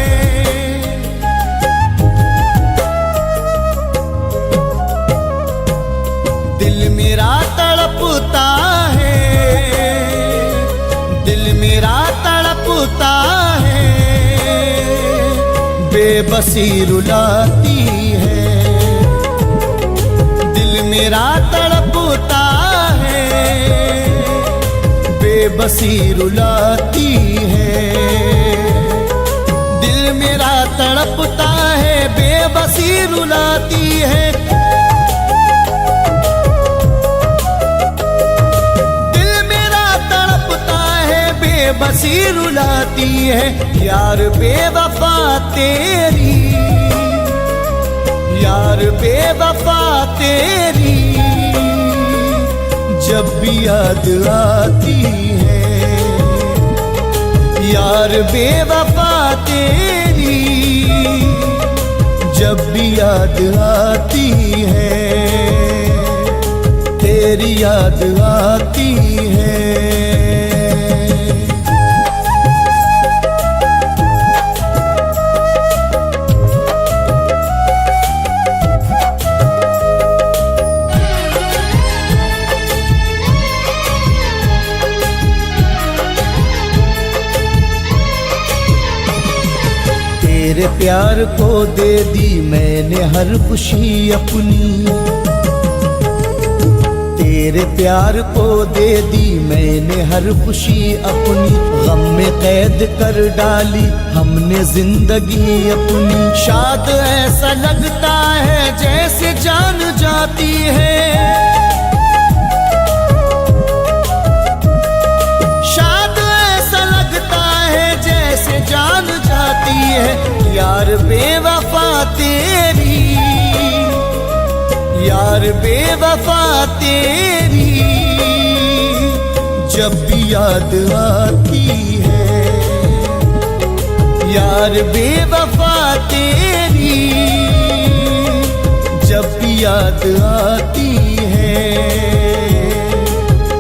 [SPEAKER 2] दिल मेरा तड़पता है, दिल मेरा तड़पता है, बेबसी रुलाती है। दिल मेरा तड़पता है, बेबसी रुलाती है। दिल मेरा तड़पता है, बेबसी रुलाती है। बसी रुलाती है यार बेवफा तेरी, यार बेवफा तेरी, जब भी याद आती है। यार बेवफा तेरी, जब भी याद आती है, तेरी याद आती है। तेरे प्यार को दे दी मैंने हर खुशी अपनी, तेरे प्यार को दे दी मैंने हर खुशी अपनी। गम में कैद कर डाली हमने जिंदगी अपनी। शाद ऐसा लगता है जैसे जान जाती है, शाद ऐसा लगता है जैसे जान जाती है। यार बेवफा तेरी, यार बेवफा तेरी जब भी याद आती है, यार बेवफा तेरी जब भी याद आती है,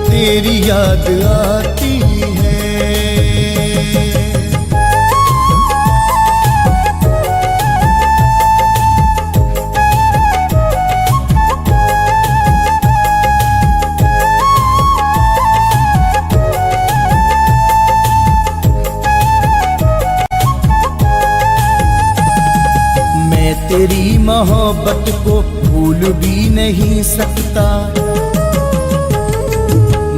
[SPEAKER 2] तेरी याद आती है। तेरी मोहब्बत को भूल भी नहीं सकता,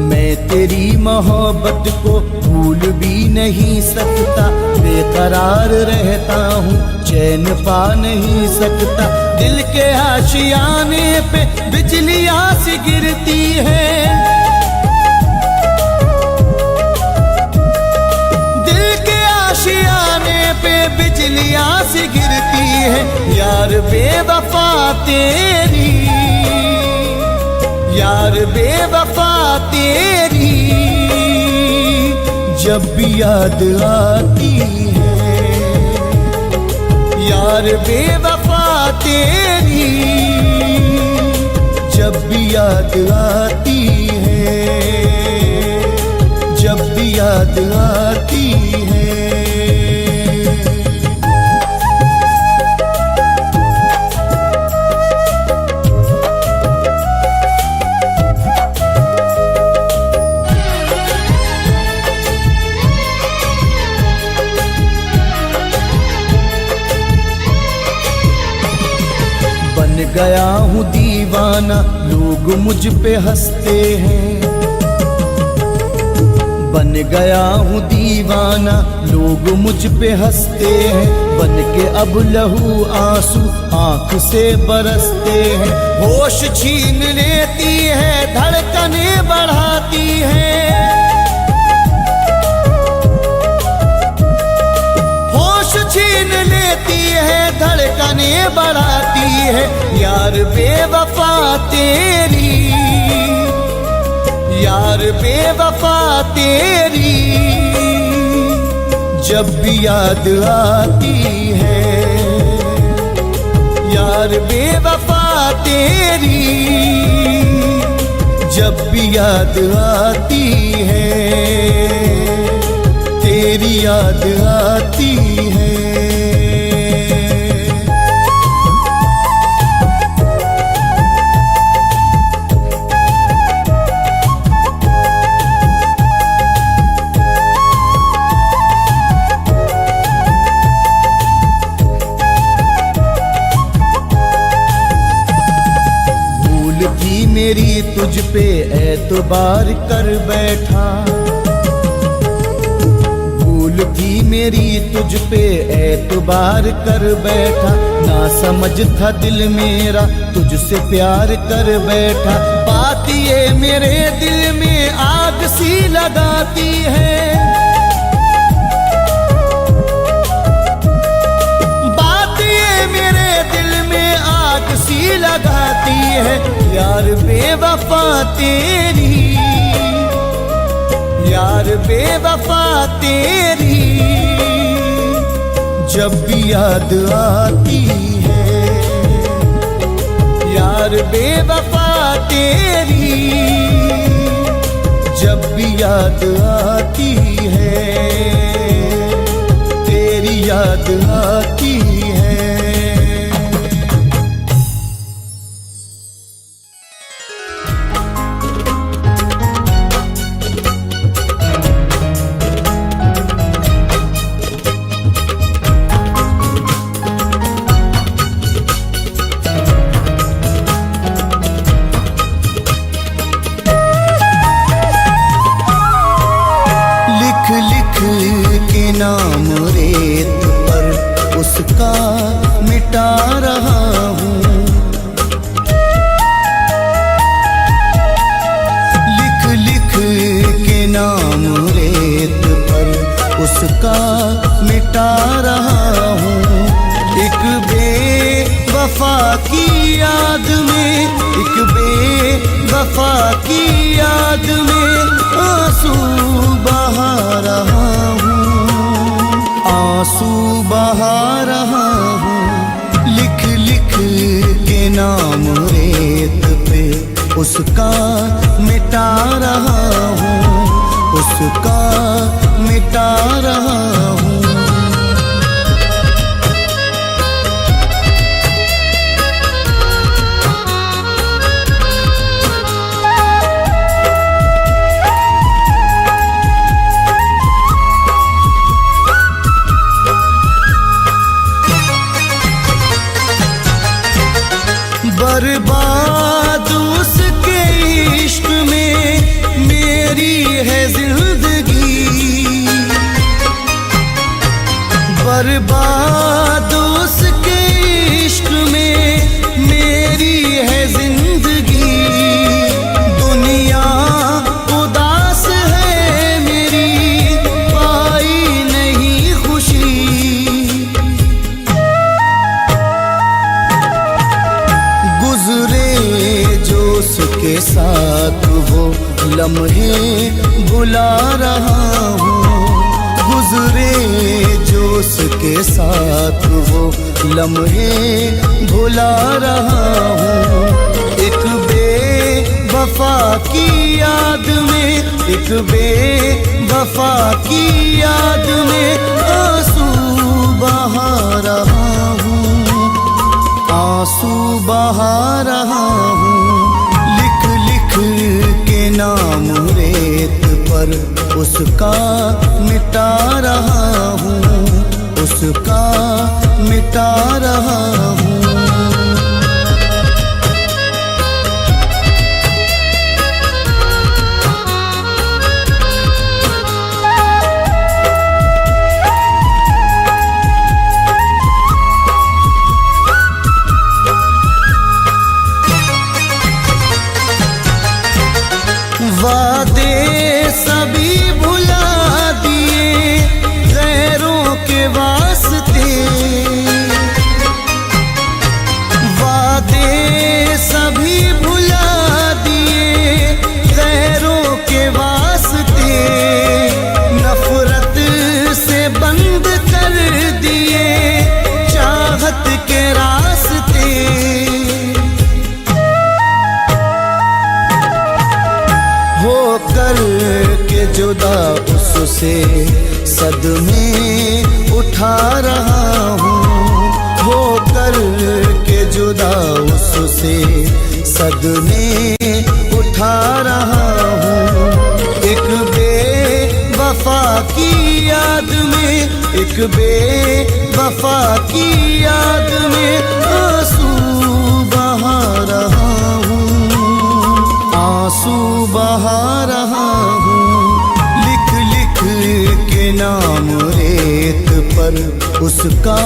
[SPEAKER 2] मैं तेरी मोहब्बत को भूल भी नहीं सकता। बेकरार रहता हूँ चैन पा नहीं सकता। दिल के आशियाने पे बिजलियाँ सी गिरती है, दिल के आशियाने पे बिजलियाँ सी गिरती है। यार बेवफा तेरी, यार बेवफा तेरी जब भी याद आती है, यार बेवफा तेरी जब भी याद आती है, जब भी याद आती है। बन गया हूँ दीवाना लोग मुझ पे हंसते हैं, बन गया हूँ दीवाना लोग मुझ पे हंसते हैं। बन के अब लहू आंसू आंख से बरसते हैं। होश छीन लेती है धड़कने बढ़ाती है, होश छीन लेती है धड़कने बढ़ाती है। यार बेवफा तेरी, यार बेवफा तेरी जब भी याद आती है, यार बेवफा तेरी जब भी याद आती है, तेरी याद आती है। मेरी तुझ पे एतबार कर बैठा, भूल थी मेरी तुझ पे एतबार कर बैठा। ना समझ था दिल मेरा तुझसे प्यार कर बैठा। बात ये मेरे दिल में आग सी लगाती है, बात ये मेरे दिल में आग सी लगाती है। यार बेवफा तेरी, यार बेवफा तेरी जब भी याद आती है, यार बेवफा तेरी जब भी याद आती है, तेरी याद आती है। बेवफा की याद में, एक बेवफा की याद में आंसू बहा रहा हूँ, आंसू बहा रहा हूँ। लिख लिख के नाम रेत पे उसका मिटा रहा हूँ, उसका मिटा रहा हूँ। बर्बाद उसके इश्क में मेरी है जिंदगी, बर्बाद उसके इश्क में मेरी है जिंदगी। दुनिया उदास है मेरी, पाई नहीं खुशी। गुजरे जो उसके साथ वो लम्हे भुला रहा हूँ, गुजरे जो उसके साथ वो लम्हे भुला रहा हूँ। एक बेवफा की याद में, एक बेवफा की याद में आंसू बहा रहा हूँ, आंसू बहा रहा हूँ। लिख लिख के नाम रेत पर उसका मिटा रहा हूँ, उसका मिटा रहा हूँ। वादे सभी भुला दिए गैरों के वास्ते, वादे सभी भुला दिए गैरों के वास्ते। नफरत से बंद कर दिए चाहत के रास्ते। हो कर के जुदा उससे सदमे उठा रहा हूँ, हो कर के जुदा उससे सदमे उठा रहा हूँ। एक बेवफा की याद में, एक बेवफा की याद में आंसू बहा रहा हूँ, आंसू बहा रहा हूँ। लिख लिख के नाम रेत पर उसका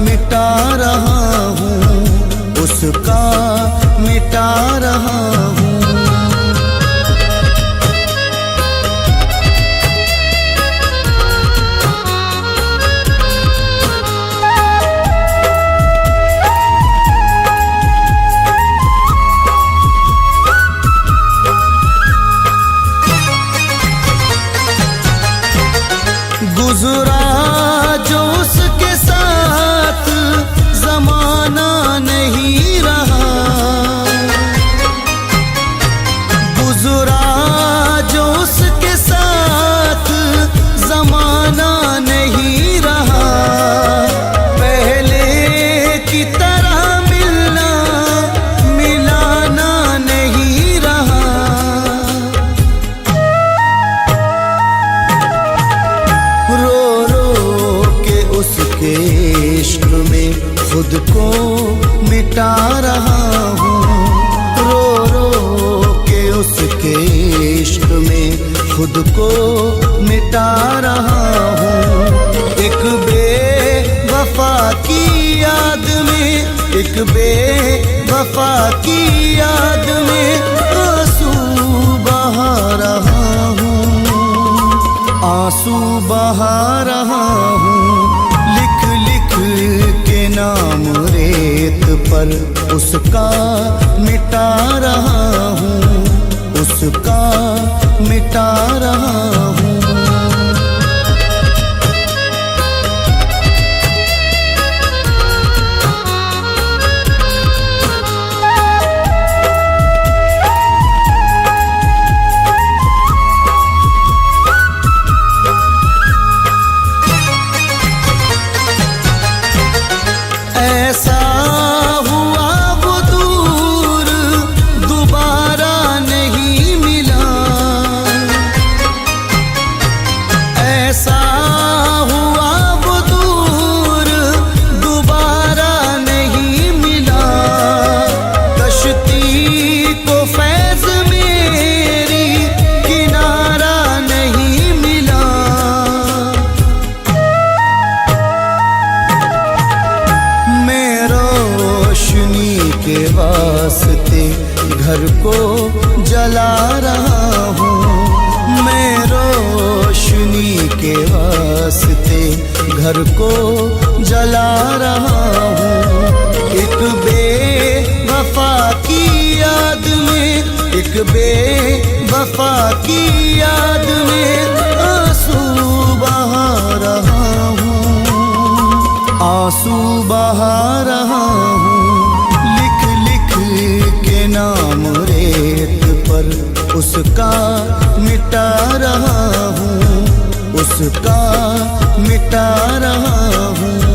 [SPEAKER 2] मिटा रहा हूँ, उसका मिटा रहा हूँ। गुजरा जो उसके साथ जमाना नहीं रहा, गुजरा जो उसके साथ जमाना नहीं रहा। पहले की तरह मिलना मिलाना नहीं रहा। रो रो के उसके इश्क में खुद को मिटा रहा हूँ, रो रो के उसके इश्क में खुद को मिटा रहा हूँ। एक बेवफा की याद में, एक बेवफा की याद में आंसू बहा रहा हूँ, आंसू बहा रहा हूँ। लिख लिख के नाम रेत पर पर उसका मिटा रहा हूँ, उसका मिटा रहा हूँ। ऐसा हुआ वो दूर दोबारा नहीं मिला, ऐसा हुआ वो दूर दोबारा नहीं मिला। कश्ती को फैज़ मेरी किनारा नहीं मिला। मैं रोशनी के वास्ते घर को जला रहा हूँ, मैं रोशनी के वास्ते घर को जला रहा हूँ। एक बेवफा की याद में, एक बेवफा की याद में आंसू बहा रहा हूँ, आंसू बहा रहा हूँ। लिख लिख के नाम रेत पर उसका मिटा रहा हूँ, उसका मिटा रहा हूँ।